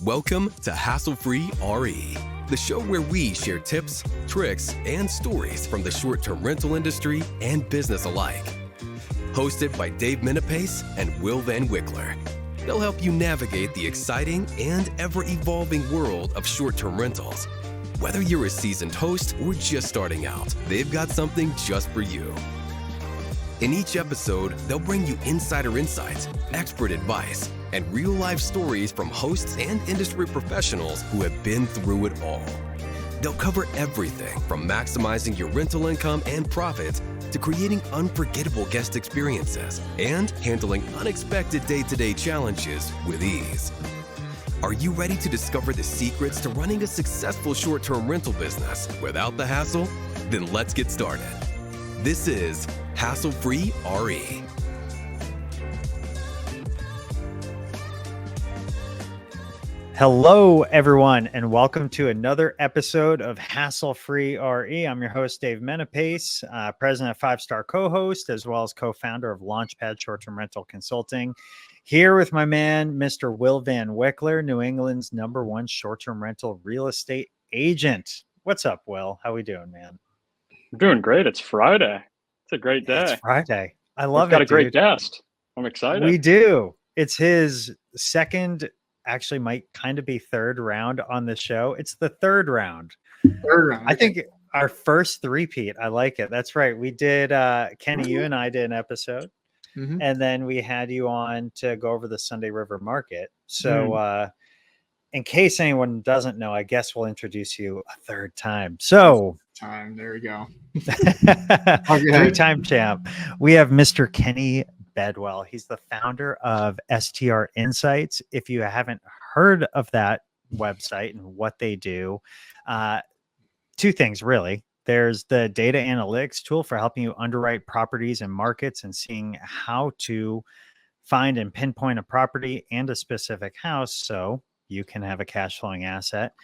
Welcome to Hassle-Free RE, the show where we share tips, tricks, and stories from the short-term rental industry and business alike. Hosted by Dave Minapace and Will Van Wickler. They'll help you navigate the exciting and ever-evolving world of short-term rentals. Whether you're a seasoned host or just starting out, they've got something just for you. In each episode, they'll bring you insider insights, expert advice, and real-life stories from hosts and industry professionals who have been through it all. They'll cover everything from maximizing your rental income and profits to creating unforgettable guest experiences and handling unexpected day-to-day challenges with ease. Are you ready to discover the secrets to running a successful short-term rental business without the hassle? Then let's get started. This is Hassle-Free RE. Hello, everyone, and welcome to another episode of Hassle-Free RE. I'm your host, Dave Minapace, president of 5-Star Co-host, as well as co-founder of Launchpad Short-Term Rental Consulting. Here with my man, Mr. Will Van Wickler, New England's #1 short-term rental real estate agent. What's up, Will? How we doing, man? I'm doing great. It's Friday. It's a great day. It's Friday. I love it. We've got a great guest. I'm excited. We do. It's his second, actually might kind of be third round on the show. It's the third round. I think our first three-peat. I like it. That's right. We did, Kenny, you and I did an episode, and then we had you on to go over the Sunday River Market. So in case anyone doesn't know, I guess we'll introduce you a third time. So there we go. Three-time champ. We have Mr. Kenny Bedwell. He's the founder of STR Insights. If you haven't heard of that website and what they do, two things really. There's the data analytics tool for helping you underwrite properties and markets and seeing how to find and pinpoint a property and a specific house so you can have a cash flowing asset.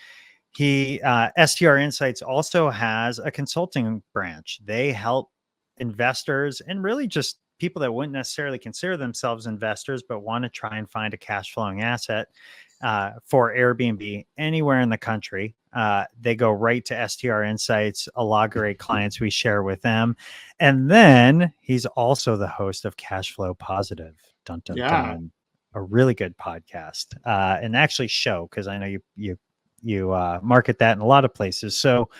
STR Insights also has a consulting branch. They help investors and really just people that wouldn't necessarily consider themselves investors, but want to try and find a cash flowing asset for Airbnb anywhere in the country. They go right to STR Insights, a lot of great clients we share with them. And then he's also the host of Cash Flow Positive. Dun, dun, dun. A really good podcast and actually show, because I know you market that in a lot of places. So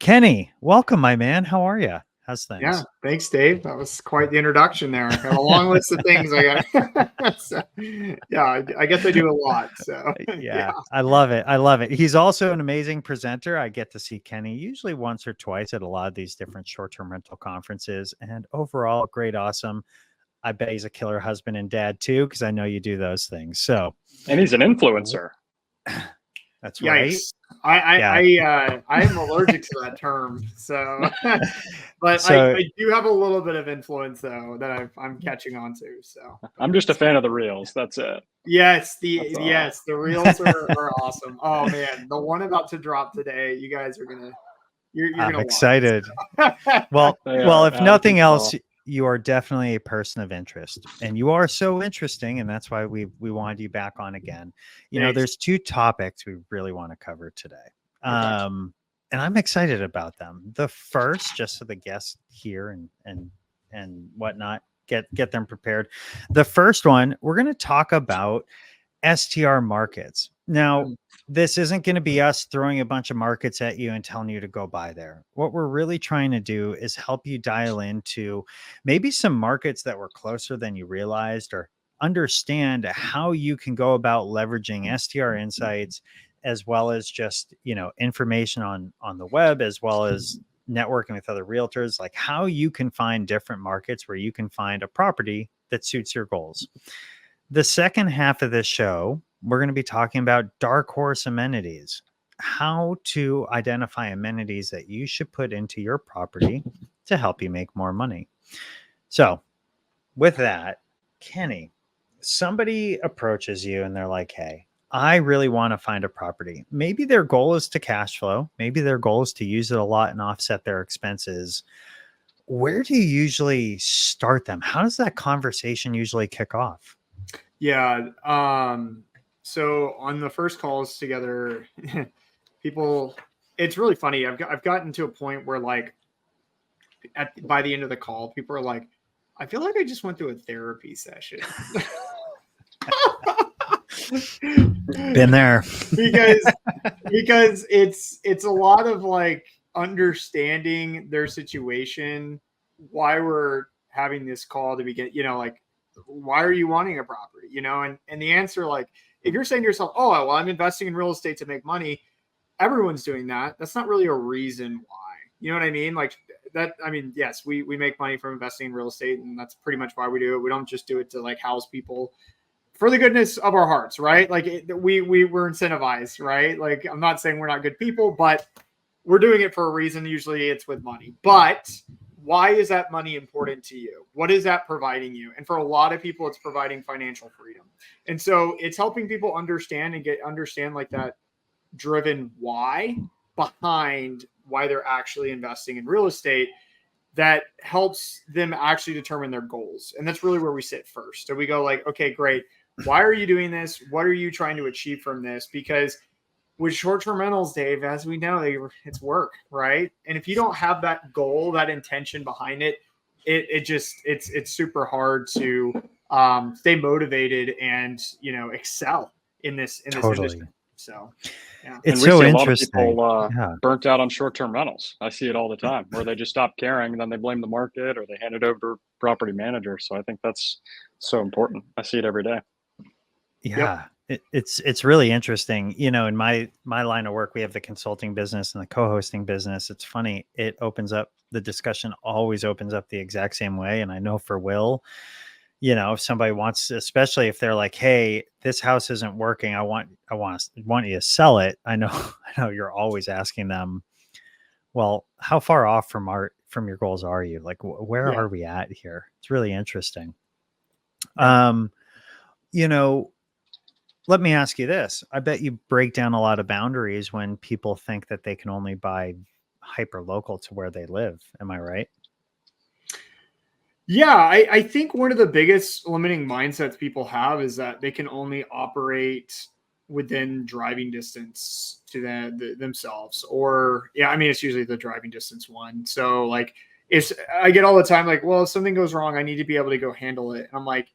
Kenny, welcome, my man. How are you? How's things? Yeah, thanks, Dave. That was quite the introduction there. I have a long list of things I got. So, yeah, I guess I do a lot. So yeah, I love it. I love it. He's also an amazing presenter. I get to see Kenny usually once or twice at a lot of these different short-term rental conferences, and overall, great, awesome. I bet he's a killer husband and dad too, because I know you do those things. So, and he's an influencer. That's right. I am allergic to that term. So, but I do have a little bit of influence though that I'm catching on to. So I'm just a fan of the reels. That's it. Yes, the reels are awesome. Oh man, the one about to drop today, you guys are gonna. I'm excited. Well, if nothing else, you are definitely a person of interest, and you are so interesting, and that's why we wanted you back on again. You know, there's two topics we really want to cover today, and I'm excited about them. The first, just so the guests here and whatnot get them prepared. The first one, we're going to talk about STR markets. Now, this isn't going to be us throwing a bunch of markets at you and telling you to go buy there. What we're really trying to do is help you dial into maybe some markets that were closer than you realized, or understand how you can go about leveraging STR Insights, as well as just, information on the web, as well as networking with other realtors, like how you can find different markets where you can find a property that suits your goals. The second half of this show, we're going to be talking about Darkhorse amenities, how to identify amenities that you should put into your property to help you make more money. So with that, Kenny, somebody approaches you and they're like, hey, I really want to find a property. Maybe their goal is to cash flow. Maybe their goal is to use it a lot and offset their expenses. Where do you usually start them? How does that conversation usually kick off? Yeah. so on the first calls together, people, it's really funny. I've gotten to a point where like by the end of the call, people are like, I feel like I just went through a therapy session. Been there. because it's a lot of like understanding their situation, why we're having this call to begin, like why are you wanting a property, and the answer, like if you're saying to yourself, oh well, I'm investing in real estate to make money, everyone's doing that. That's not really a reason why. You know what I mean? Like that. I mean, yes, we make money from investing in real estate, and that's pretty much why we do it. We don't just do it to like house people for the goodness of our hearts, right? Like we're incentivized, right? Like I'm not saying we're not good people, but we're doing it for a reason. Usually it's with money. But why is that money important to you? What is that providing you? And for a lot of people, it's providing financial freedom. And so it's helping people understand like that driven why behind why they're actually investing in real estate, that helps them actually determine their goals. And that's really where we sit first. So we go like, okay, great. Why are you doing this? What are you trying to achieve from this? Because with short-term rentals, Dave, as we know, it's work, right? And if you don't have that goal, that intention behind it, it's super hard to stay motivated and excel in this industry. So yeah. It's and we so see interesting. A lot of people burnt out on short-term rentals. I see it all the time, where they just stop caring and then they blame the market or they hand it over to a property manager. So I think that's so important. I see it every day. Yeah. Yep. It's really interesting. In my line of work, we have the consulting business and the co-hosting business. It's funny. It opens up, the discussion always opens up the exact same way. And I know for Will, if somebody wants, especially if they're like, hey, this house isn't working, I want you to sell it. I know you're always asking them, well, how far off from your goals are you? Like, where are we at here? It's really interesting. Yeah. Let me ask you this. I bet you break down a lot of boundaries when people think that they can only buy hyper local to where they live. Am I right? Yeah, I think one of the biggest limiting mindsets people have is that they can only operate within driving distance to themselves. Or, it's usually the driving distance one. So like, I get all the time, like, well, if something goes wrong, I need to be able to go handle it. And I'm like,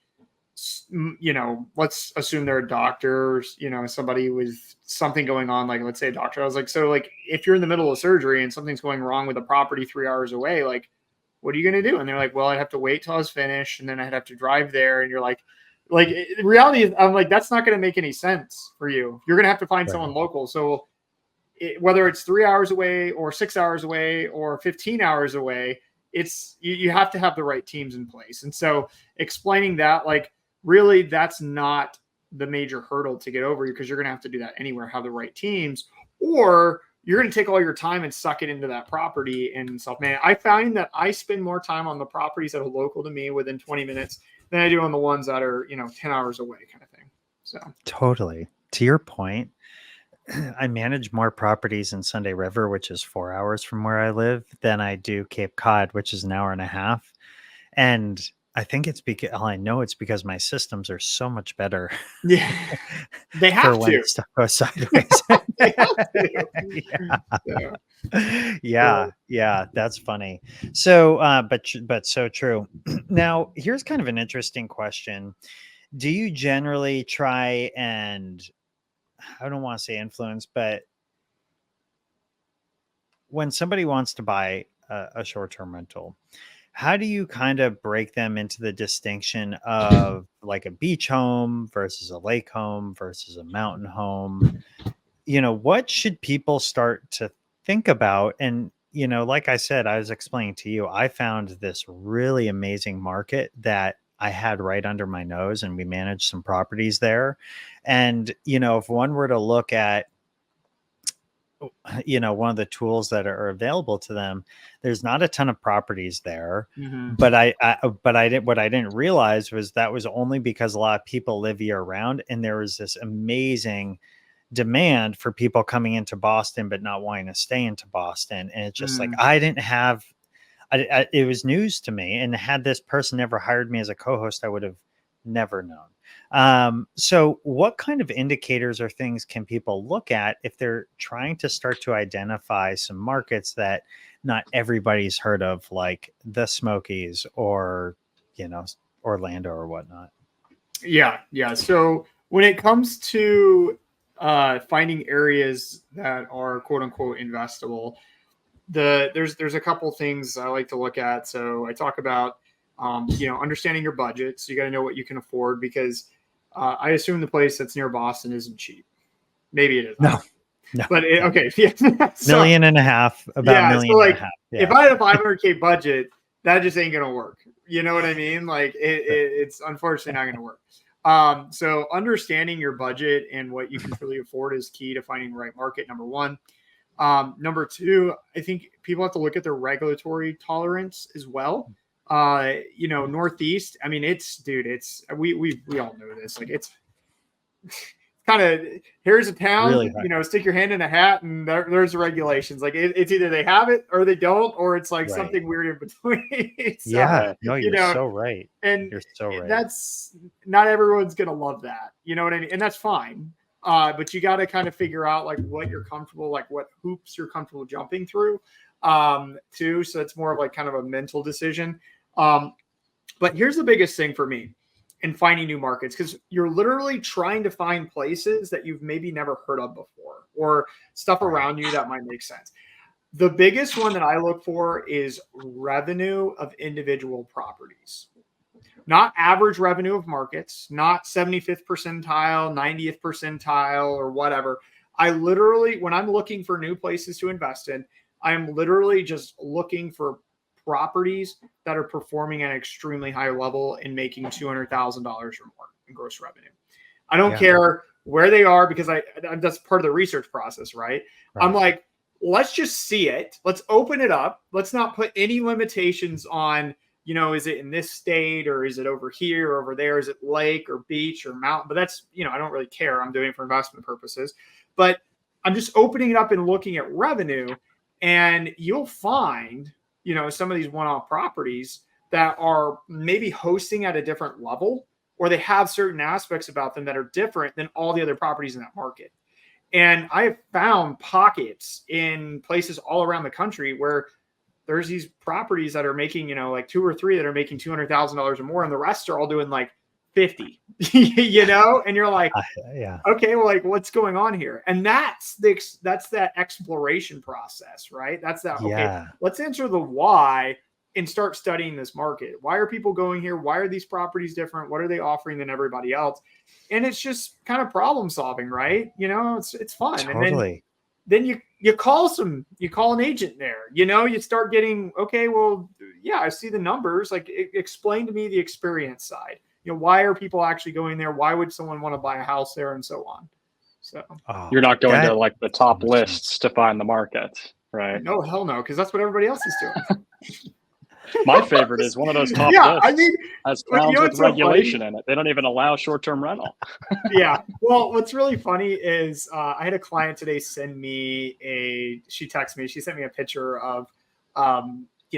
let's assume they're a doctor, somebody with something going on, like let's say a doctor. I was like, so like, if you're in the middle of surgery and something's going wrong with a property 3 hours away, like, what are you going to do? And they're like, well, I'd have to wait till I was finished and then I'd have to drive there. And you're like the reality is, I'm like, that's not going to make any sense for you. You're going to have to find someone local. So whether it's 3 hours away or 6 hours away or 15 hours away, you have to have the right teams in place. And so explaining that, like, really, that's not the major hurdle to get over, because you're going to have to do that anywhere, have the right teams, or you're going to take all your time and suck it into that property and self-manage. I find that I spend more time on the properties that are local to me within 20 minutes than I do on the ones that are, 10 hours away kind of thing. So totally. To your point, I manage more properties in Sunday River, which is 4 hours from where I live, than I do Cape Cod, which is an hour and a half. And I think it's because my systems are so much better. Yeah, they have when stuff goes sideways. They have to. Yeah, that's funny. So, but so true. Now, here's kind of an interesting question. Do you generally try and, I don't want to say influence, but when somebody wants to buy a short-term rental, how do you kind of break them into the distinction of like a beach home versus a lake home versus a mountain home? What should people start to think about? And, like I said, I was explaining to you, I found this really amazing market that I had right under my nose, and we managed some properties there. And, if one were to look at, one of the tools that are available to them, there's not a ton of properties there. Mm-hmm. But what I didn't realize was that was only because a lot of people live year round, and there was this amazing demand for people coming into Boston but not wanting to stay into Boston. And it's just like, I didn't have, it was news to me. And had this person never hired me as a co-host, I would have never known. So what kind of indicators or things can people look at if they're trying to start to identify some markets that not everybody's heard of, like the Smokies or, Orlando or whatnot? Yeah. So when it comes to finding areas that are quote unquote investable, there's a couple things I like to look at. So I talk about understanding your budget. So you got to know what you can afford, because I assume the place that's near Boston isn't cheap. Maybe it is. No. But okay, yeah. So, $1.5 million, about $1.5 million. Like, Yeah. if I had a 500K budget, that just ain't gonna work. You know what I mean? Like it's unfortunately not gonna work. So understanding your budget and what you can truly afford is key to finding the right market. Number one. Number two, I think people have to look at their regulatory tolerance as well. Northeast. I mean, we all know this. Like it's kind of, here's a town, Really stick your hand in a hat and there's the regulations. Like it's either they have it or they don't, or it's like something weird in between. So, no, you're so right. And you're so right. That's not everyone's going to love that. You know what I mean? And that's fine. But you got to kind of figure out like what you're comfortable, like what hoops you're comfortable jumping through, too. So it's more of like kind of a mental decision. But here's the biggest thing for me in finding new markets, because you're literally trying to find places that you've maybe never heard of before, or stuff around you that might make sense. The biggest one that I look for is revenue of individual properties. Not average revenue of markets, not 75th percentile, 90th percentile, or whatever. I literally, when I'm looking for new places to invest in, I'm literally just looking for properties that are performing at an extremely high level and making $200,000 or more in gross revenue. I don't care where they are, because that's part of the research process, right? I'm like, let's just see it. Let's open it up. Let's not put any limitations on, is it in this state, or is it over here or over there? Is it lake or beach or mountain? But that's, I don't really care. I'm doing it for investment purposes, but I'm just opening it up and looking at revenue, and you'll find, some of these one-off properties that are maybe hosting at a different level, or they have certain aspects about them that are different than all the other properties in that market. And I have found pockets in places all around the country where there's these properties that are making, like 2 or 3 that are making $200,000 or more, and the rest are all doing like 50, and you're like, okay, well, like what's going on here? And that's that exploration process, right? That's that. Okay, let's answer the why and start studying this market. Why are people going here? Why are these properties different? What are they offering than everybody else? And it's just kind of problem solving, right? It's fun. Totally. And then you call an agent there, you start getting, okay, well, yeah, I see the numbers. Like explain to me the experience side. Why are people actually going there? Why would someone want to buy a house there, and so on? So you're not going to like the top lists to find the market, right? No, hell no, because that's what everybody else is doing. My favorite is one of those top lists. I mean, has towns with regulation in it. They don't even allow short-term rental. Yeah. Well, what's really funny is I had a client today send me she texted me. She sent me a picture of,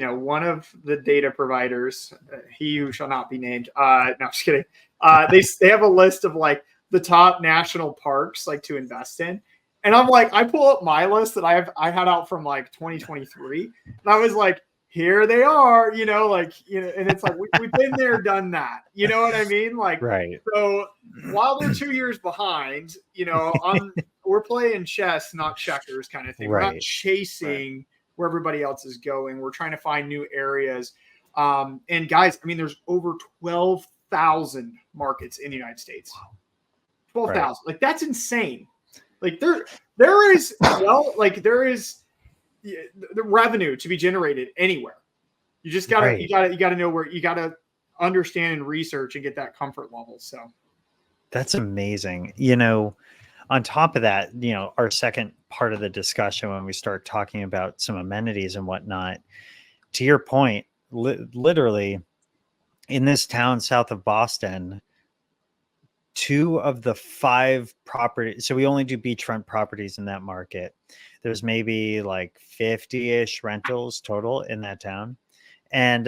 one of the data providers, he who shall not be named. No, just kidding. They have a list of like the top national parks like to invest in. And I'm like, I pull up my list that I had out from like 2023. And I was like, here they are, and it's like, we've been there, done that. You know what I mean? Like, right. So while they're 2 years behind, we're playing chess, not checkers kind of thing. We're not chasing where everybody else is going. We're trying to find new areas. And guys, I mean, there's over 12,000 markets in the United States. 12,000. Like that's insane. Like there is the revenue to be generated anywhere. You just gotta you gotta know where, you gotta understand and research and get that comfort level. So that's amazing. On top of that, our second part of the discussion, when we start talking about some amenities and whatnot, to your point, literally in this town south of Boston, 2 of the 5 properties. So we only do beachfront properties in that market. There's maybe like 50-ish rentals total in that town. And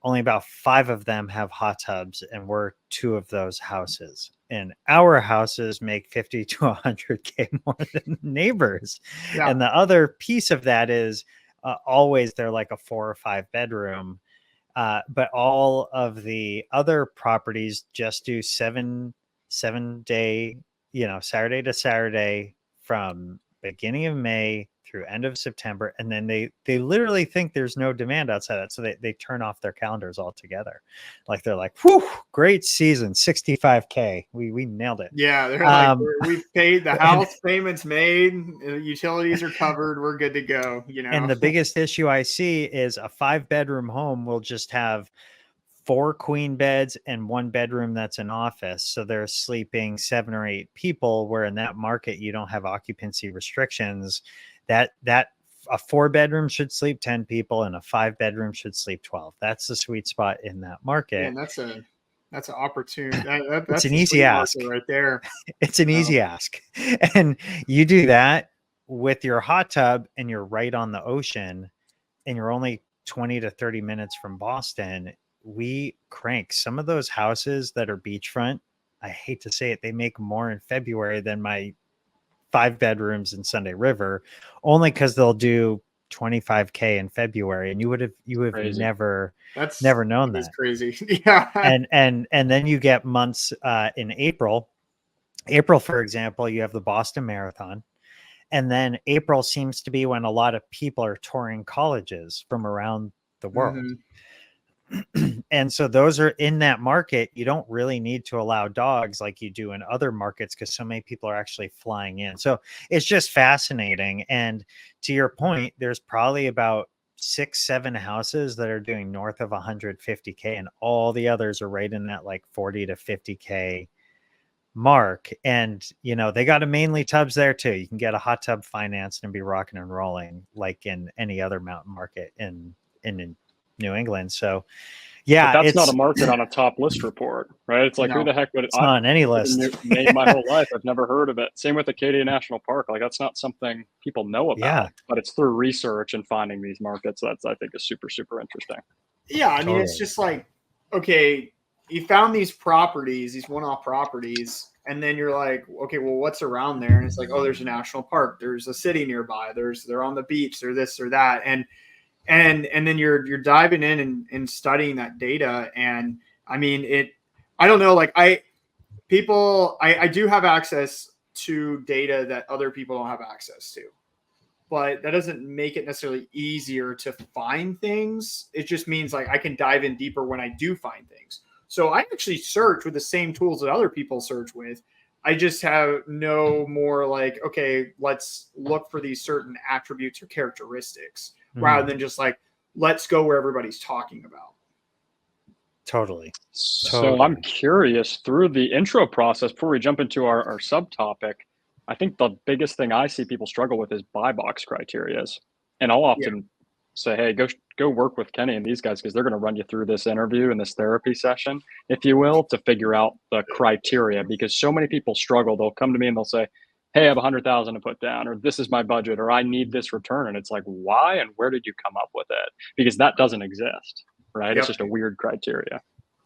only about 5 of them have hot tubs, and we're 2 of those houses. And our houses make 50 to 100K more than the neighbors. Yeah. And the other piece of that is always they're like a 4 or 5 bedroom. But all of the other properties just do 7-day, Saturday to Saturday from beginning of May through end of September. And then they literally think there's no demand outside that. So they turn off their calendars altogether. Like they're like, whew, great season, 65K. We nailed it. Yeah. They're like, we've paid, the house payments made, utilities are covered. We're good to go, And the biggest issue I see is a 5-bedroom home will just have 4 queen beds and 1 bedroom that's an office. So they're sleeping 7 or 8 people, where in that market, you don't have occupancy restrictions. That a 4-bedroom should sleep 10 people and a 5-bedroom should sleep 12. That's the sweet spot in that market. And that's an opportunity. That's it's an easy ask right there. It's an easy ask. And you do that with your hot tub and you're right on the ocean and you're only 20 to 30 minutes from Boston. We crank some of those houses that are beachfront. I hate to say it, they make more in February than my 5 bedrooms in Sunday River, only because they'll do 25K in February, and you have Crazy. never known that. It's crazy. Yeah. And then you get months in April, for example, you have the Boston Marathon. And then April seems to be when a lot of people are touring colleges from around the world. Mm-hmm. And so those are in that market. You don't really need to allow dogs like you do in other markets because so many people are actually flying in. So it's just fascinating. And to your point, there's probably about 6-7 houses that are doing north of 150K, and all the others are right in that like 40 to 50K mark. And they got a mainly tubs there too. You can get a hot tub financed and be rocking and rolling like in any other mountain market in New England. So yeah, but that's not a market on a top list report, right? It's like, who the heck would it's not on any list? Made my whole life, I've never heard of it. Same with Acadia National Park. Like that's not something people know about, but it's through research and finding these markets that's, I think, is super, super interesting. Yeah, I mean, it's just like, okay, you found these properties, these one-off properties, and then you're like, okay, well, what's around there? And it's like, oh, there's a national park, there's a city nearby, they're on the beach, they're this or that, and then you're diving in and studying that data. And I mean, I don't know, like I do have access to data that other people don't have access to, but that doesn't make it necessarily easier to find things. It just means like I can dive in deeper when I do find things. So I actually search with the same tools that other people search with. I just have no more like, okay, let's look for these certain attributes or characteristics rather than just like, let's go where everybody's talking about. Totally. So I'm curious, through the intro process, before we jump into our subtopic, I think the biggest thing I see people struggle with is buy box criteria. And I'll often say, hey, go work with Kenny and these guys, because they're going to run you through this interview and this therapy session, if you will, to figure out the criteria, because so many people struggle. They'll come to me and they'll say, hey, I have 100,000 to put down, or this is my budget, or I need this return. And it's like, why? And where did you come up with it? Because that doesn't exist, right? It's just a weird criteria.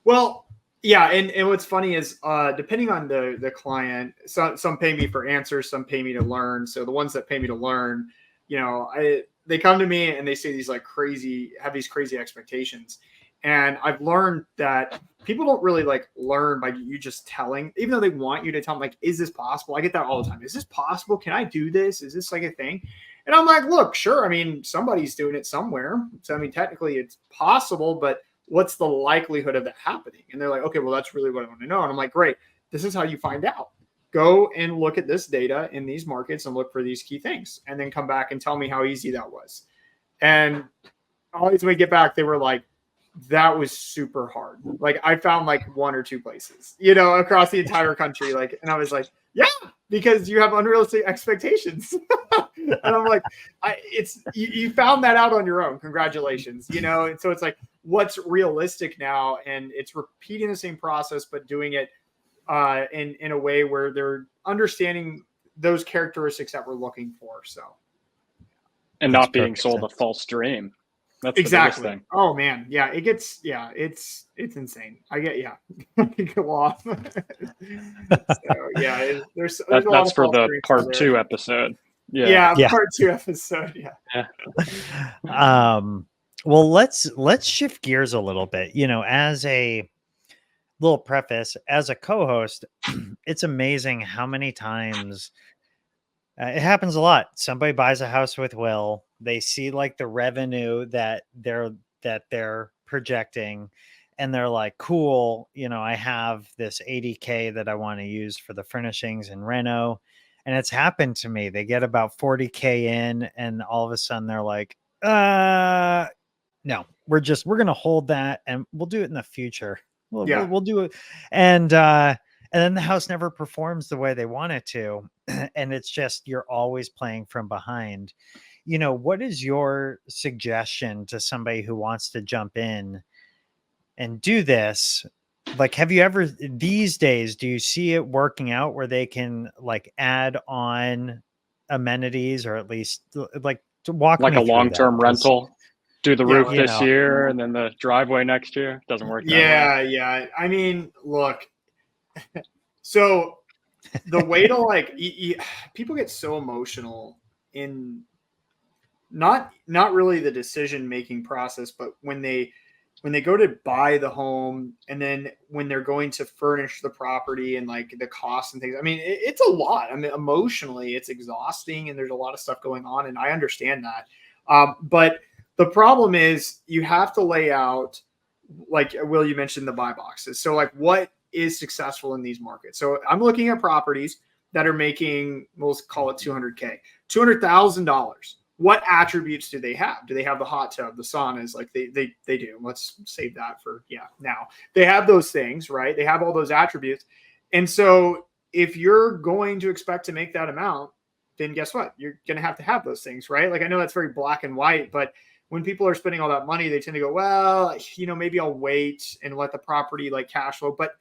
Well, yeah. And what's funny is depending on the client, some pay me for answers, some pay me to learn. So the ones that pay me to learn, they come to me and they say these have these crazy expectations. And I've learned that people don't really like learn by you just telling, even though they want you to tell them, like, is this possible? I get that all the time. Is this possible? Can I do this? Is this like a thing? And I'm like, look, sure. I mean, somebody's doing it somewhere. So, I mean, technically it's possible, but what's the likelihood of that happening? And they're like, okay, well, that's really what I want to know. And I'm like, great. This is how you find out. Go and look at this data in these markets and look for these key things, and then come back and tell me how easy that was. And always when we get back, they were like, that was super hard. Like I found like 1 or 2 places, across the entire country. Like, and I was like, yeah, because you have unrealistic expectations. And I'm like, you found that out on your own. Congratulations. And so it's like, what's realistic now? And it's repeating the same process, but doing it in a way where they're understanding those characteristics that we're looking for. So, and not being sold a false dream. That's exactly. the biggest thing. Oh man, yeah, it's insane. I get go off. So yeah, there's a lot That's of for false the dreams out part there. 2 episode. Yeah, Yeah. part 2 episode. Yeah. Well, let's shift gears a little bit. As a little preface, as a co-host, it's amazing how many times it happens a lot. Somebody buys a house with Will. They see like the revenue that they're projecting, and they're like, cool, I have this 80K that I want to use for the furnishings and reno. And it's happened to me. They get about 40K in, and all of a sudden they're like, no, we're going to hold that and we'll do it in the future. We'll do it. And then the house never performs the way they want it to. And it's just, you're always playing from behind. What is your suggestion to somebody who wants to jump in and do this? Like, have you ever, these days, do you see it working out where they can like add on amenities, or at least like to walk like me a through long-term that, 'cause, rental? Do the roof you this know. year and then the driveway next year. Doesn't work that way. Yeah. I mean, look. So the way to like people get so emotional in not really the decision making process, but when they go to buy the home, and then when they're going to furnish the property and like the costs and things. I mean, it's a lot. I mean, emotionally, it's exhausting, and there's a lot of stuff going on, and I understand that. But the problem is you have to lay out, like Will, you mentioned the buy boxes. So like what is successful in these markets? So I'm looking at properties that are making, we'll call it $200K, $200,000. What attributes do they have? Do they have the hot tub, the saunas? Like they do. Let's save that for, now. They have those things, right? They have all those attributes. And so if you're going to expect to make that amount, then guess what? You're going to have those things, right? Like I know that's very black and white, but when people are spending all that money, they tend to go, well, maybe I'll wait and let the property like cash flow. But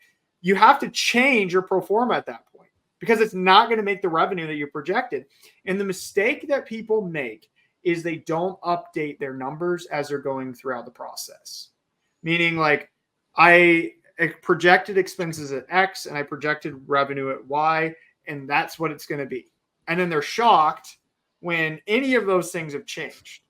you have to change your pro forma at that point, because it's not going to make the revenue that you projected. And the mistake that people make is they don't update their numbers as they're going throughout the process. Meaning like I projected expenses at X and I projected revenue at Y, and that's what it's going to be. And then they're shocked when any of those things have changed.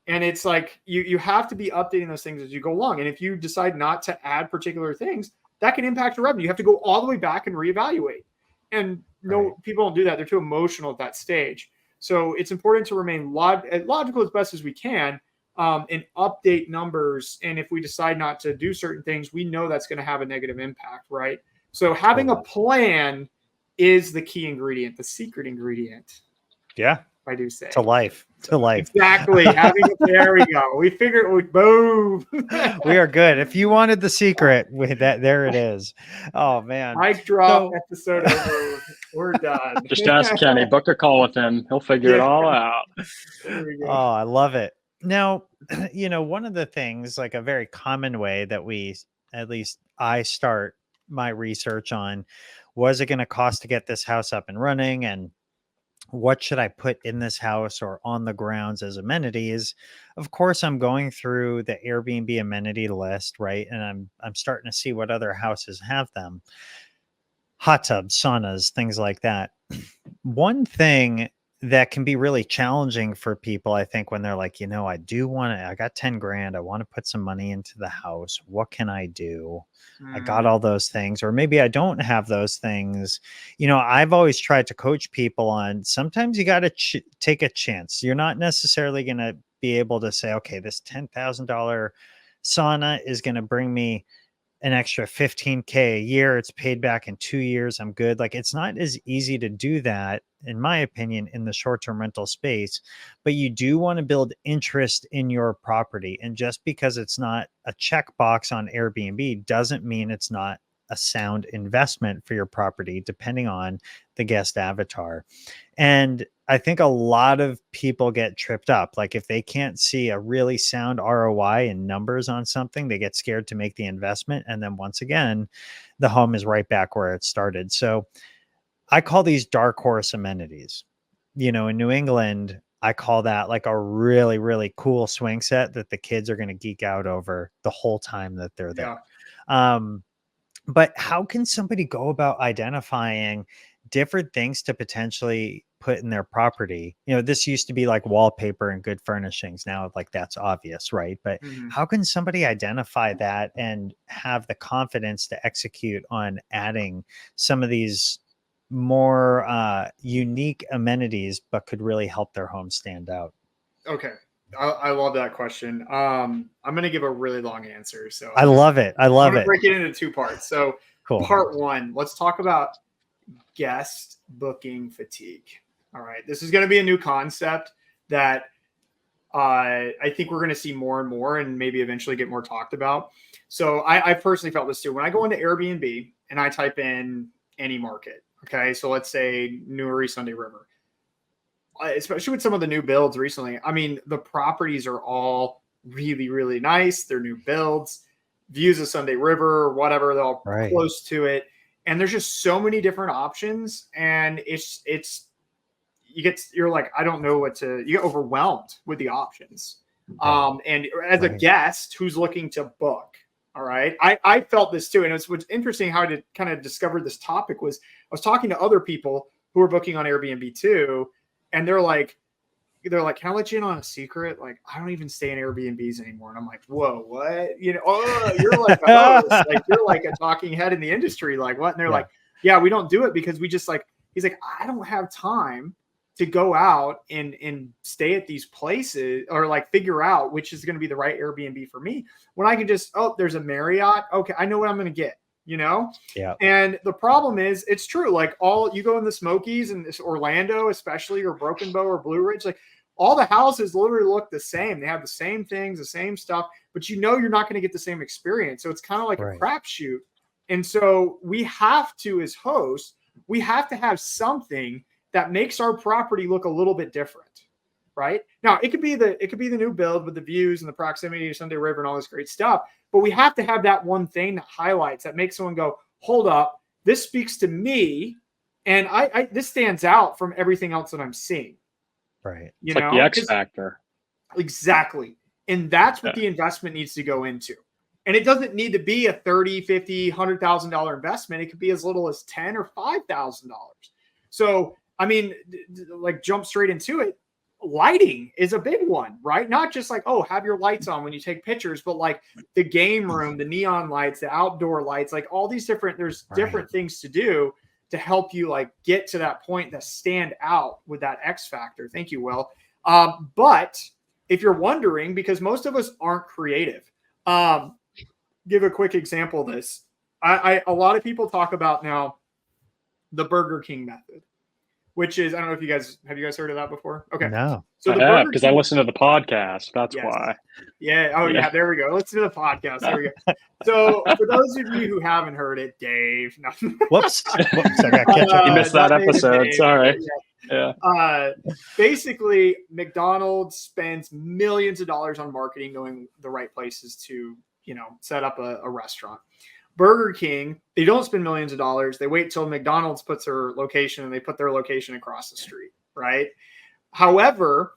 And it's like you have to be updating those things as you go along. And if you decide not to add particular things, that can impact your revenue. You have to go all the way back and reevaluate. And people don't do that. They're too emotional at that stage. So it's important to remain logical as best as we can, and update numbers. And if we decide not to do certain things, we know that's going to have a negative impact, right? So having a plan is the key ingredient, the secret ingredient. Yeah. I do say. To life. Exactly. There we go. We figured, boom. We are good. If you wanted the secret, there it is. Oh man. Mic drop, episode over. We're done. Just ask Kenny, book a call with him. He'll figure it all out. There we go. Oh, I love it. Now, one of the things, like a very common way that at least I start my research on, was it going to cost to get this house up and running, and what should I put in this house or on the grounds as amenities? Of course, I'm going through the Airbnb amenity list, right? And I'm starting to see what other houses have them. Hot tubs, saunas, things like that. One thing that can be really challenging for people, I think, when they're like, I got 10 grand. I want to put some money into the house. What can I do? I got all those things, or maybe I don't have those things. I've always tried to coach people on, sometimes you got to take a chance. You're not necessarily going to be able to say, okay, this $10,000 sauna is going to bring me an extra 15K a year. It's paid back in 2 years. I'm good. Like, it's not as easy to do that, in my opinion, in the short-term rental space, but you do want to build interest in your property. And just because it's not a checkbox on Airbnb doesn't mean it's not a sound investment for your property, depending on the guest avatar. And I think a lot of people get tripped up. Like, if they can't see a really sound ROI and numbers on something, they get scared to make the investment. And then once again, the home is right back where it started. So I call these Darkhorse amenities. In New England, I call that like a really, really cool swing set that the kids are going to geek out over the whole time that they're there. But how can somebody go about identifying different things to potentially put in their property? You know, this used to be like wallpaper and good furnishings. Now, like that's obvious, right? But how can somebody identify that and have the confidence to execute on adding some of these more unique amenities, but could really help their home stand out? Okay. I love that question. I'm going to give a really long answer. So I love it. I'm going to break it into 2 parts. So cool. Part 1, let's talk about guest booking fatigue. All right. This is going to be a new concept that I think we're going to see more and more and maybe eventually get more talked about. So I personally felt this too. When I go into Airbnb and I type in any market, okay, so let's say Newry, Sunday River, especially with some of the new builds recently, I mean, the properties are all really, really nice. They're new builds, views of Sunday River, whatever, they're all close to it. And there's just so many different options. And you're like, I don't know you get overwhelmed with the options. And as a guest who's looking to book, all right, I felt this too. And what's interesting how I kind of discovered this topic was I was talking to other people who were booking on Airbnb too. And they're like, can I let you in on a secret? Like, I don't even stay in Airbnbs anymore. And I'm like, whoa, what? You know, oh, you're like a host. Like, you're like a talking head in the industry. Like, what? And they're like, yeah, we don't do it because we just like, he's like, I don't have time to go out and stay at these places or like figure out which is going to be the right Airbnb for me when I can just, there's a Marriott. Okay, I know what I'm going to get. You know? Yeah. And the problem is it's true. Like you go in the Smokies and this Orlando, especially, or Broken Bow or Blue Ridge, like all the houses literally look the same. They have the same things, the same stuff, but you know, you're not going to get the same experience. So it's kind of like a crapshoot. And so we have to, as hosts, we have to have something that makes our property look a little bit different. Right now, it could be the new build with the views and the proximity to Sunday River and all this great stuff. But we have to have that one thing that highlights, that makes someone go, hold up, this speaks to me. And this stands out from everything else that I'm seeing. Right. It's like the X factor. Exactly. And that's what the investment needs to go into. And it doesn't need to be a $30, $50, $100,000 investment. It could be as little as $10,000 or $5,000. So, I mean, like jump straight into it. Lighting is a big one, right? Not just like, have your lights on when you take pictures, but like the game room, the neon lights, the outdoor lights, like all these different things to do to help you like get to that point that stand out with that X factor. Thank you, Will. But if you're wondering, because most of us aren't creative, give a quick example of this. A lot of people talk about now the Burger King method, which is, I don't know if you guys heard of that before? Okay. No. So because I listen to the podcast. That's why. Yeah. Oh, yeah. There we go. Listen to the podcast. There we go. So for those of you who haven't heard it, Dave. No. Whoops. I got catch up. You missed that episode. Sorry. Yeah. Basically, McDonald's spends millions of dollars on marketing, knowing the right places to, set up a restaurant. Burger King, they don't spend millions of dollars. They wait till McDonald's puts their location and they put their location across the street, right? However,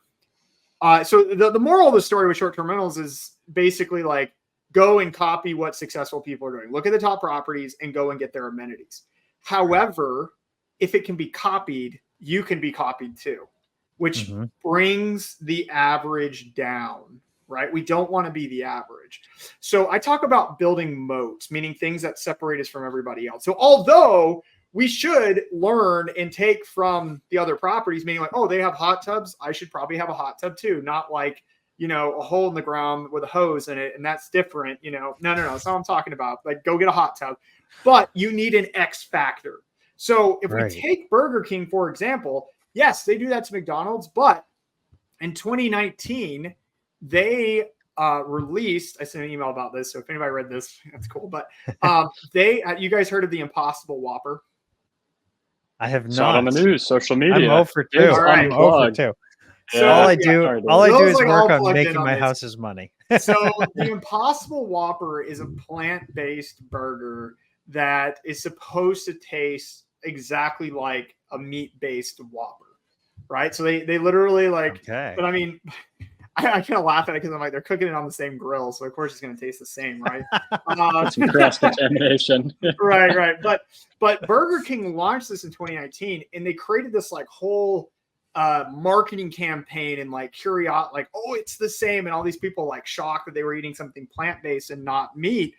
so the moral of the story with short-term rentals is basically like go and copy what successful people are doing. Look at the top properties and go and get their amenities. However, if it can be copied, you can be copied too, which brings the average down. Right? We don't want to be the average. So I talk about building moats, meaning things that separate us from everybody else. So although we should learn and take from the other properties, meaning like, they have hot tubs, I should probably have a hot tub too. Not like, a hole in the ground with a hose in it. And that's different. No. That's not what I'm talking about. Like go get a hot tub, but you need an X factor. So if we take Burger King, for example, yes, they do that to McDonald's, but in 2019, they released, I sent an email about this. So if anybody read this, that's cool. But you guys heard of the Impossible Whopper? I have not. Saw it on the news, social media. I'm 0 for 2. I'm 0 for 2. So all I do is work on making my house's money. So the Impossible Whopper is a plant-based burger that is supposed to taste exactly like a meat-based Whopper. right? So they literally like, Okay. but I mean, I kind of laugh at it because I'm like, they're cooking it on the same grill, so of course it's going to taste the same, right? Some cross contamination. right. But Burger King launched this in 2019, and they created this like whole marketing campaign and like curiosity, like, oh, it's the same, and all these people like shocked that they were eating something plant-based and not meat,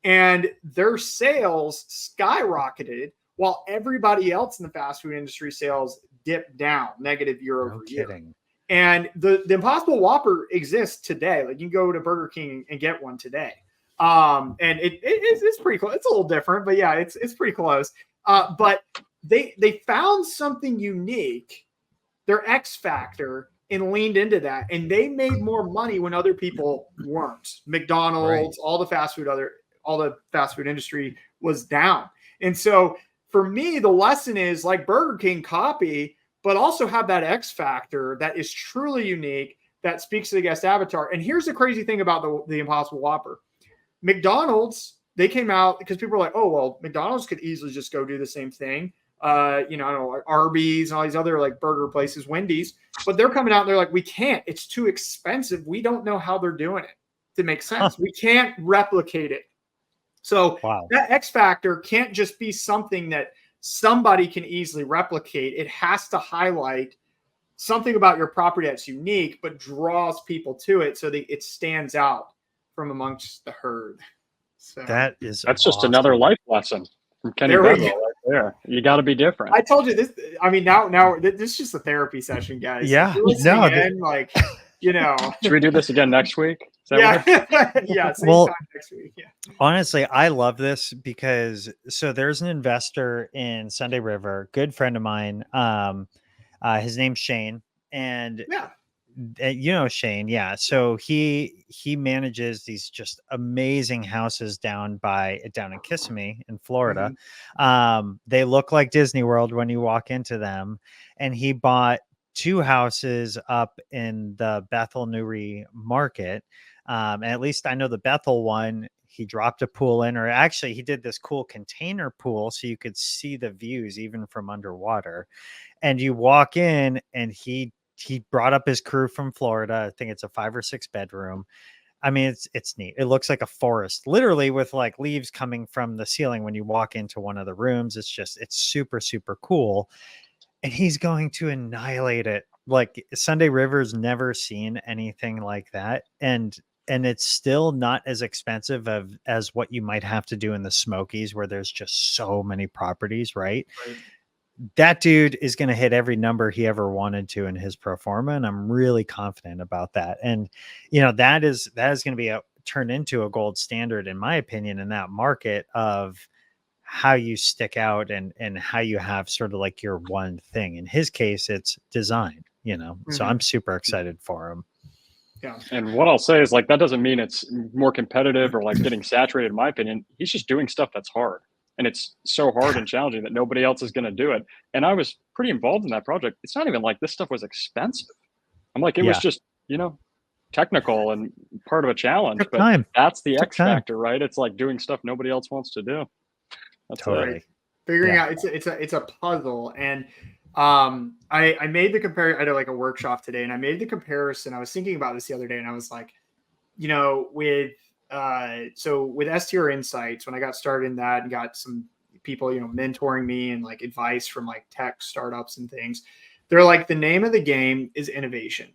and their sales skyrocketed while everybody else in the fast food industry sales dipped down negative year over year. Kidding. And the Impossible Whopper exists today. Like, you can go to Burger King and get one today. And it's pretty close. It's a little different, but yeah, it's pretty close. But they found something unique, their X factor, and leaned into that. And they made more money when other people weren't. McDonald's, all the fast food industry was down. And so for me, the lesson is like Burger King copy, but also have that X factor that is truly unique, that speaks to the guest avatar. And here's the crazy thing about the Impossible Whopper. McDonald's, they came out because people were like, oh, well, McDonald's could easily just go do the same thing. I don't know, like Arby's and all these other like burger places, Wendy's, but they're coming out and they're like, we can't, it's too expensive. We don't know how they're doing it to make sense. We can't replicate it. So that X factor can't just be something that somebody can easily replicate. It has to highlight something about your property that's unique, but draws people to it so that it stands out from amongst the herd. So that's awesome. Just another life lesson from Kenny Bedwell right there. You got to be different. I told you this. I mean, now this is just a therapy session, guys. Yeah. Like, you know, should we do this again next week? Yeah. Same time next week. Yeah. Honestly, I love this because there's an investor in Sunday River, good friend of mine. His name's Shane, and you know Shane, yeah. So he manages these just amazing houses down in Kissimmee in Florida. Mm-hmm. They look like Disney World when you walk into them, and he bought 2 houses up in the Bethel Newry market. And at least I know the Bethel one, he dropped a pool in, or actually he did this cool container pool so you could see the views even from underwater. And you walk in and he brought up his crew from Florida. I think it's a 5 or 6 bedroom. I mean, it's neat. It looks like a forest, literally, with like leaves coming from the ceiling when you walk into one of the rooms. It's super, super cool. And he's going to annihilate it. Like, Sunday River's never seen anything like that. And it's still not as expensive as what you might have to do in the Smokies, where there's just so many properties, right? That dude is going to hit every number he ever wanted to in his pro forma. And I'm really confident about that. And, you know, that is going to be turned into a gold standard, in my opinion, in that market of how you stick out and how you have sort of like your one thing. In his case, it's design, you know, so I'm super excited for him. Yeah. And what I'll say is, like, that doesn't mean it's more competitive or like getting saturated, in my opinion. He's just doing stuff that's hard. And it's so hard and challenging that nobody else is going to do it. And I was pretty involved in that project. It's not even like this stuff was expensive. I'm like, it was just, you know, technical and part of a challenge. But that's the X factor, right? It's like doing stuff nobody else wants to do. That's totally figuring out it's a puzzle. And I made the comparison. I did like a workshop today, and I made the comparison. I was thinking about this the other day, and I was like, you know, with STR Insights, when I got started in that and got some people, you know, mentoring me and like advice from like tech startups and things, they're like, the name of the game is innovation,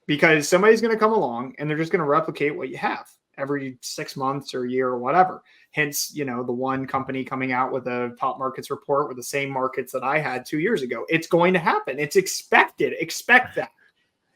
because somebody's going to come along and they're just going to replicate what you have every 6 months or a year or whatever. Hence, you know, the one company coming out with a top markets report with the same markets that I had 2 years ago. It's going to happen. It's expected. Expect that.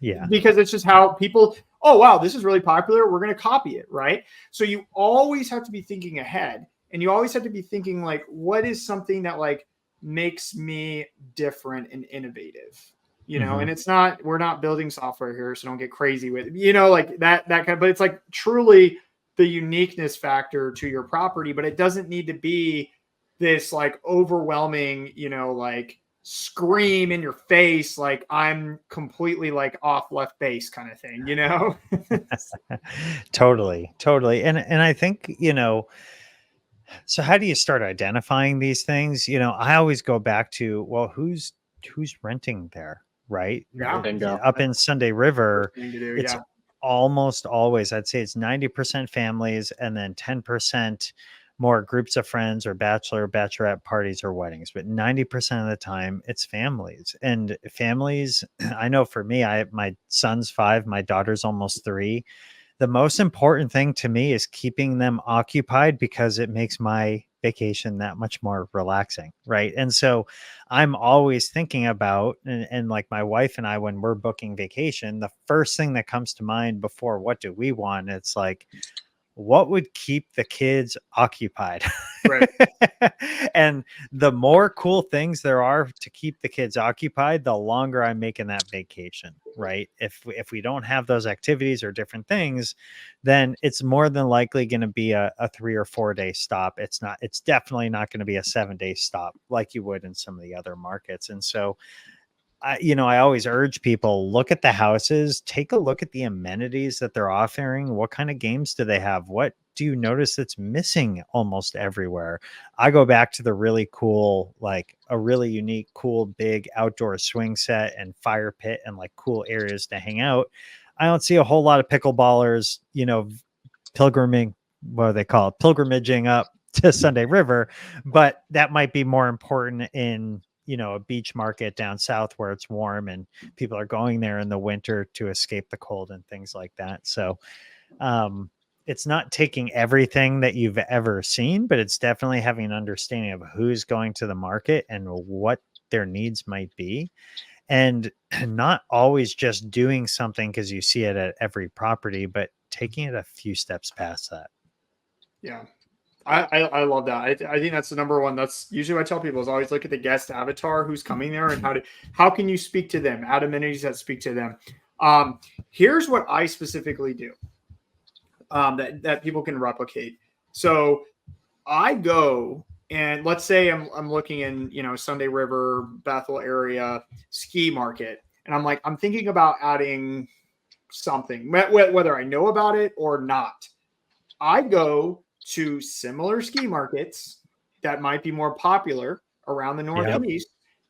Yeah. Because it's just how people, oh, wow, this is really popular. We're going to copy it. Right. So you always have to be thinking ahead, and you always have to be thinking like, what is something that like makes me different and innovative? You know, and it's not, we're not building software here, so don't get crazy with it. You know, like that kind of, but it's like truly the uniqueness factor to your property, but it doesn't need to be this like overwhelming, you know, like scream in your face, like I'm completely like off left base kind of thing, you know? Totally. And I think, you know, so how do you start identifying these things? You know, I always go back to, well, who's renting there? right? Yeah. Bingo. Up in Sunday River, Thing to do, it's yeah. almost always, I'd say it's 90% families and then 10% more groups of friends or bachelorette parties or weddings. But 90% of the time it's families. And families, I know for me, my son's 5, my daughter's almost 3. The most important thing to me is keeping them occupied because it makes my vacation that much more relaxing. Right. And so I'm always thinking about, and like my wife and I, when we're booking vacation, the first thing that comes to mind before what do we want? It's like, what would keep the kids occupied? Right. And the more cool things there are to keep the kids occupied, the longer I'm making that vacation, right? If we don't have those activities or different things, then it's more than likely going to be a 3 or 4 day stop. It's definitely not going to be a 7-day stop like you would in some of the other markets. And so I always urge people, look at the houses, take a look at the amenities that they're offering. What kind of games do they have? What do you notice that's missing almost everywhere? I go back to the really cool, like a really unique, cool, big outdoor swing set and fire pit and like cool areas to hang out. I don't see a whole lot of pickleballers, pilgrimaging up to Sunday River, but that might be more important in a beach market down south where it's warm and people are going there in the winter to escape the cold and things like that. So it's not taking everything that you've ever seen, but it's definitely having an understanding of who's going to the market and what their needs might be. And not always just doing something because you see it at every property, but taking it a few steps past that. Yeah. I love that. I think that's the number one. That's usually what I tell people is always look at the guest avatar who's coming there and how can you speak to them, add amenities that speak to them. Here's what I specifically do that people can replicate. So I go and let's say I'm looking in Sunday River, Bethel area ski market, and I'm thinking about adding something, whether I know about it or not. I go to similar ski markets that might be more popular around the Northeast,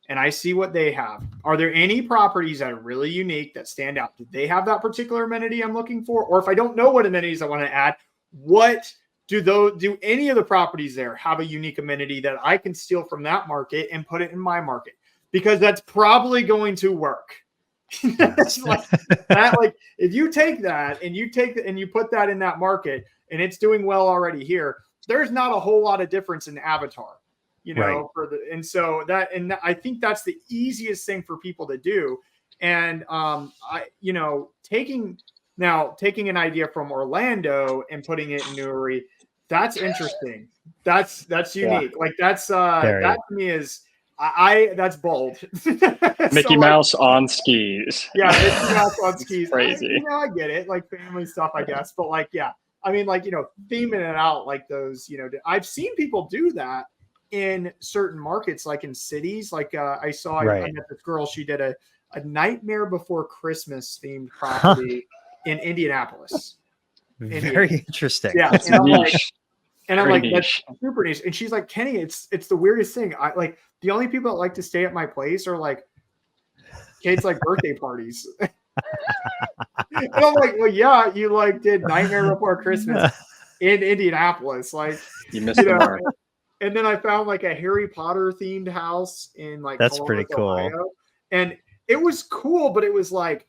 and I see what they have. Are there any properties that are really unique that stand out? Do they have that particular amenity I'm looking for? Or if I don't know what amenities I want to add, what do any of the properties there have a unique amenity that I can steal from that market and put it in my market? Because that's probably going to work. If you take that and you put that in that market and it's doing well already here, there's not a whole lot of difference in avatar, right. and I think that's the easiest thing for people to do. And taking an idea from Orlando and putting it in Newry, that's interesting. That's unique. Yeah. Like that to me is that's bold. Mickey Mouse on skis. Yeah, Mickey Mouse on skis. Crazy. I get it, like family stuff, I guess. But theming it out like those, I've seen people do that in certain markets, like in cities. Like I saw, I met this girl. She did a Nightmare Before Christmas themed property in Indianapolis. Very interesting. Yeah, that's niche. I'm like, that's super niche. And she's like, Kenny, it's the weirdest thing. I like the only people that like to stay at my place are like kids, like birthday parties. And I'm like, well, yeah, you did Nightmare Before Christmas in Indianapolis. Like you missed the mark. And then I found a Harry Potter themed house in that's Columbus, pretty cool. Ohio. And it was cool, but it was like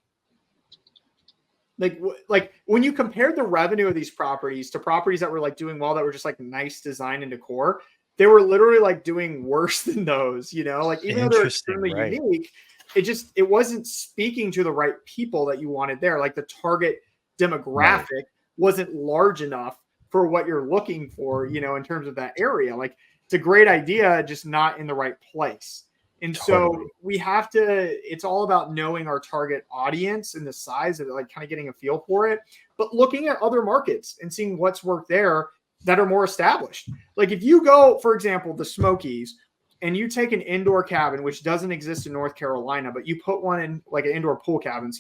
when you compare the revenue of these properties to properties that were doing well, that were just nice design and decor, they were literally doing worse than those, even though they're extremely unique, it wasn't speaking to the right people that you wanted there. Like the target demographic wasn't large enough for what you're looking for, in terms of that area. Like it's a great idea, just not in the right place. And so we have to, it's all about knowing our target audience and the size of it, kind of getting a feel for it, but looking at other markets and seeing what's worked there that are more established. Like if you go, for example, the Smokies, and you take an indoor cabin, which doesn't exist in North Carolina, but you put one in an indoor pool cabin,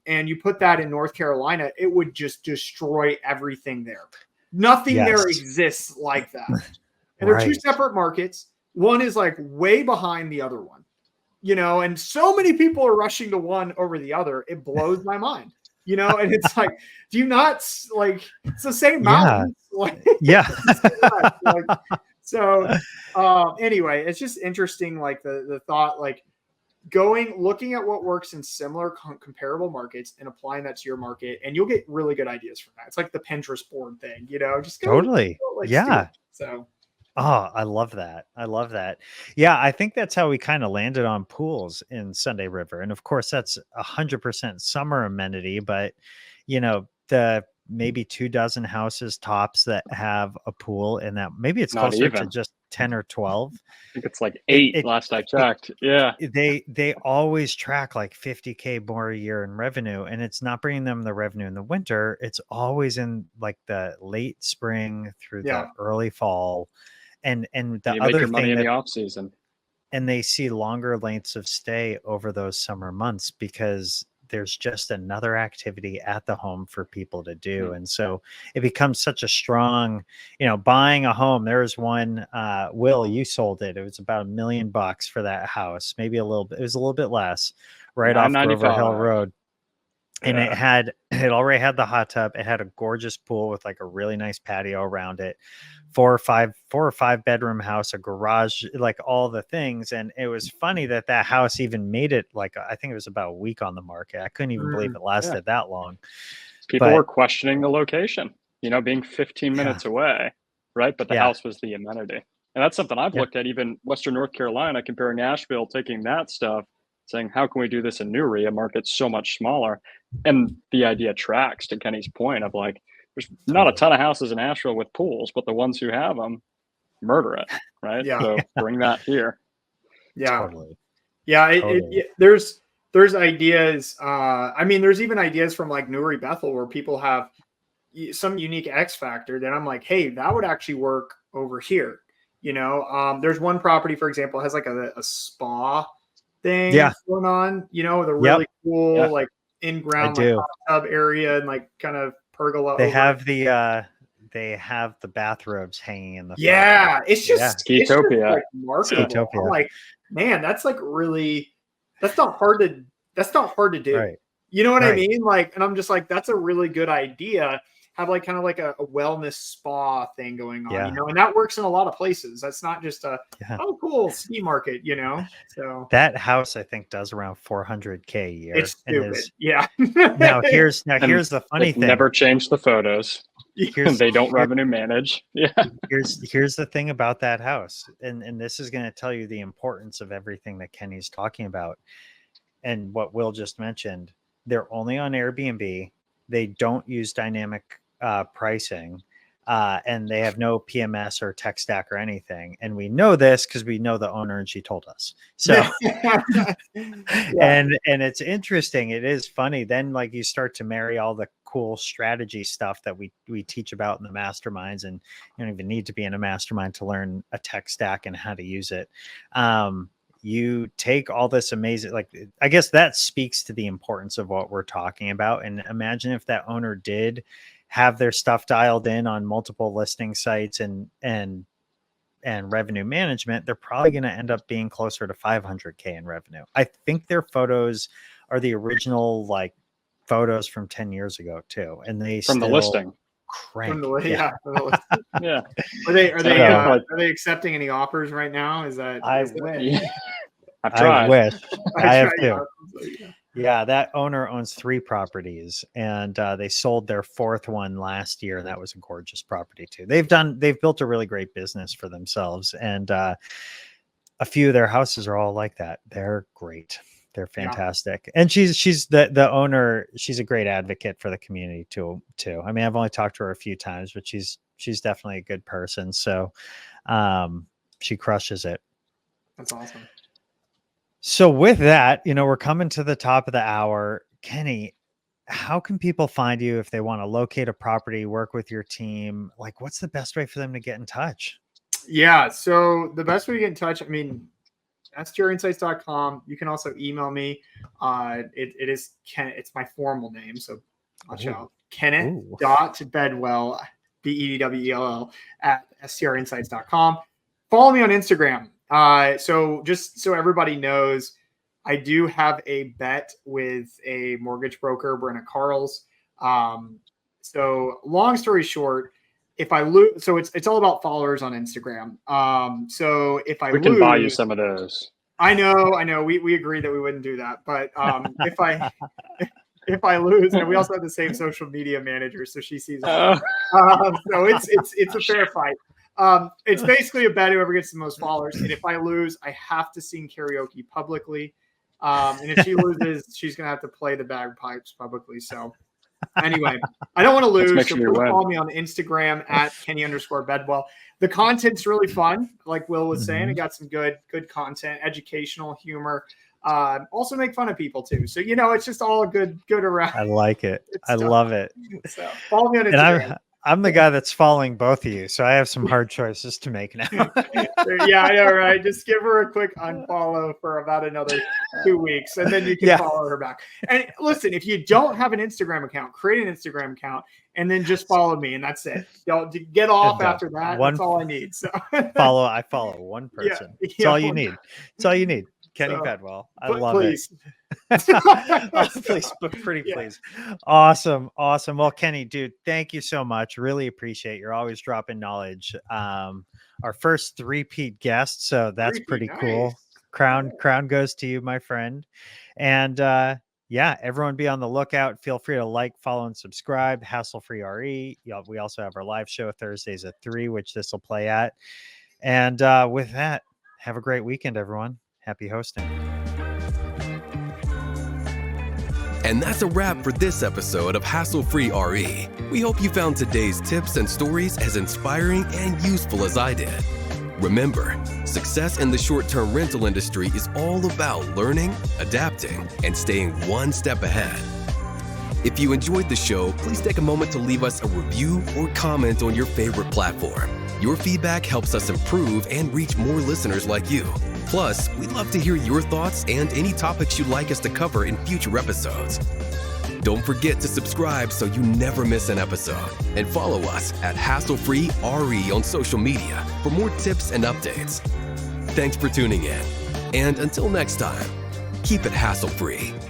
and you put that in North Carolina, it would just destroy everything there. Nothing there exists like that. And they're two separate markets. One is way behind the other one, and so many people are rushing to one over the other. It blows my mind, and it's like, do you not like, it's the same mountain. Like, Yeah. So anyway, it's just interesting. Like the thought, like looking at what works in similar comparable markets and applying that to your market, and you'll get really good ideas from that. It's like the Pinterest board thing, just go, totally. like, Yeah. So. Oh, I love that. I love that. Yeah, I think that's how we kind of landed on pools in Sunday River. And of course, that's 100% summer amenity, but the maybe 24 houses tops that have a pool, and that maybe it's Not closer to even. just 10 or 12. I think it's like 8 last I checked. Yeah. They always track like 50K more a year in revenue, and it's not bringing them the revenue in the winter. It's always in like the late spring through the early fall. And the you other make your money thing in the off season, and they see longer lengths of stay over those summer months because there's just another activity at the home for people to do. And so it becomes such a strong, buying a home. There was one, Will, you sold it. It was about $1 million for that house. Maybe a little bit. It was a little bit less, right off Grover Hill Road. And it already had the hot tub. It had a gorgeous pool with like a really nice patio around it, 4 or 5 bedroom house, a garage, like all the things. And it was funny that house even made it, like, I think it was about a week on the market. I couldn't even believe it lasted that long. People were questioning the location, being 15 minutes away, right? But the house was the amenity. And that's something I've looked at, even Western North Carolina, comparing Nashville, taking that stuff, saying, how can we do this in Newry, a market so much smaller? And the idea tracks, to Kenny's point, of like, there's not a ton of houses in Nashville with pools, but the ones who have them murder it, right? Yeah. So bring that here. Yeah. Totally. Yeah. There's ideas. I mean, there's even ideas from like Newry Bethel where people have some unique X factor that I'm like, hey, that would actually work over here. There's one property, for example, has like a spa thing going on, with a really cool, like in-ground like hot tub area and like kind of pergola. They have the bathrobes hanging in the front. It's just Skitopia. Like marketable. I'm like, man, that's like really, that's not hard to do. Right. You know what I mean? Like, and I'm just like, that's a really good idea. Have like kind of like a wellness spa thing going on, and that works in a lot of places. That's not just cool ski market, So that house I think does around $400K a year. It's stupid. Now here's the funny thing. Never change the photos. They don't revenue manage. Yeah. Here's the thing about that house, and this is going to tell you the importance of everything that Kenny's talking about, and what Will just mentioned. They're only on Airbnb. They don't use dynamic pricing, and they have no PMS or tech stack or anything. And we know this because we know the owner and she told us. So, and it's interesting. It is funny. Then like you start to marry all the cool strategy stuff that we teach about in the masterminds, and you don't even need to be in a mastermind to learn a tech stack and how to use it. You take all this amazing, like, I guess that speaks to the importance of what we're talking about. And imagine if that owner did have their stuff dialed in on multiple listing sites and revenue management, they're probably going to end up being closer to 500K in revenue. I think their photos are the original, like, photos from 10 years ago too. And they from the listing. Crank. Yeah. Are they accepting any offers right now? I wish. I have too. Yeah, that owner owns 3 properties, and they sold their 4th one last year. That was a gorgeous property too. They've built a really great business for themselves, and a few of their houses are all like that. They're great. They're fantastic. And she's the owner. She's a great advocate for the community too. I mean, I've only talked to her a few times, but she's definitely a good person. So she crushes it. That's awesome. So with that, we're coming to the top of the hour. Kenny, how can people find you if they want to locate a property, work with your team? Like, what's the best way for them to get in touch? Yeah. So the best way to get in touch, I mean, strinsights.com. You can also email me. It is Ken. It's my formal name. So watch out. Kenneth.Bedwell, Bedwell at strinsights.com. Follow me on Instagram. So just so everybody knows, I do have a bet with a mortgage broker, Brenna Carls. So long story short, if I lose, so it's all about followers on Instagram. So if I we can buy you some of those. I know. We agreed that we wouldn't do that, but if I lose, and we also have the same social media manager, so she sees it. So it's a fair fight. It's basically a bet whoever gets the most followers. And if I lose, I have to sing karaoke publicly. And if she loses, she's gonna have to play the bagpipes publicly. So anyway, I don't want to lose. So please follow me on Instagram at Kenny_Bedwell. The content's really fun, like Will was saying. I got some good content, educational, humor. Also make fun of people too. So it's just all good around. I like it. I love it. So follow me on Instagram. And I'm the guy that's following both of you, so I have some hard choices to make now. Yeah, I know, right? Just give her a quick unfollow for about another 2 weeks, and then you can follow her back. And listen, if you don't have an Instagram account, create an Instagram account, and then just follow me, and that's it. Don't get off after that. That's all I need. So I follow one person. That's all you need. That's all you need. Kenny Bedwell. I love it. Please, but pretty please. Awesome. Well, Kenny, dude, thank you so much. Really appreciate you're always dropping knowledge. Our first three-peat guest, so that's pretty cool. Crown goes to you, my friend. And everyone be on the lookout. Feel free to like, follow, and subscribe. Hassle-free RE. We also have our live show Thursdays at 3, which this will play at. And with that, have a great weekend, everyone. Happy hosting. And that's a wrap for this episode of Hassle-Free RE. We hope you found today's tips and stories as inspiring and useful as I did. Remember, success in the short-term rental industry is all about learning, adapting, and staying one step ahead. If you enjoyed the show, please take a moment to leave us a review or comment on your favorite platform. Your feedback helps us improve and reach more listeners like you. Plus, we'd love to hear your thoughts and any topics you'd like us to cover in future episodes. Don't forget to subscribe so you never miss an episode. And follow us at Hassle-Free RE on social media for more tips and updates. Thanks for tuning in. And until next time, keep it hassle-free.